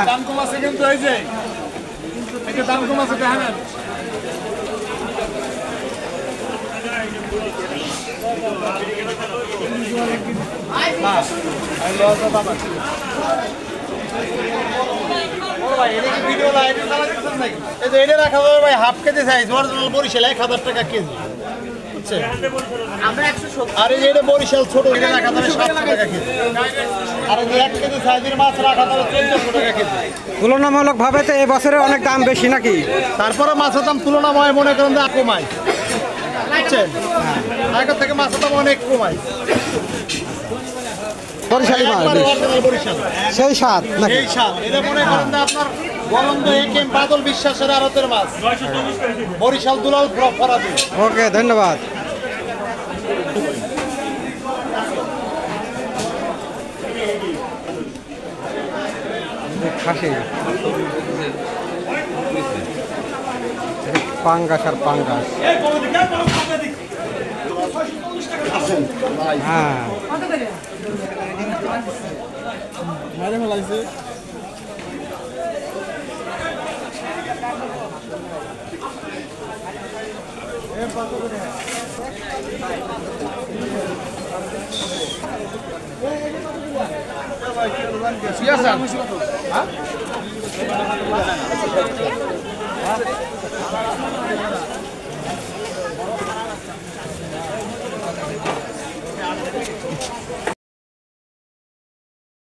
দাম কম আছে কিন্তু এই যে এটা দাম কম আছে দেখেন half kg size original Barishal 1000 টাকা কেজি বুঝছেন আমরা 170 আর এটা বরিশাল ছোট এটা রাখা যাবে 700 টাকা কেজি আর এই 1 কেজি সাইজের মাছ রাখা যাবে 1400 টাকা কেজি তুলনামূলক ভাবে তো এই বছরে অনেক দাম বেশি নাকি তারপরে মাছের দাম তুলনামূলক মনে করেন যে কমায় বুঝছেন আগের থেকে মাছের দাম অনেক কমায় বরিশালি মাছ সেই স্বাদ নাকি এই স্বাদ এটা মনে করেন যে আপনার গলন্দ একেম বাদল বিশ্বাসের আড়তের মাছ বরিশাল দুলাল ফরাদি ওকে ধন্যবাদ খাসি পাঙ্গাস আর পাঙ্গাস হ্যাঁ মারে মেলাইছে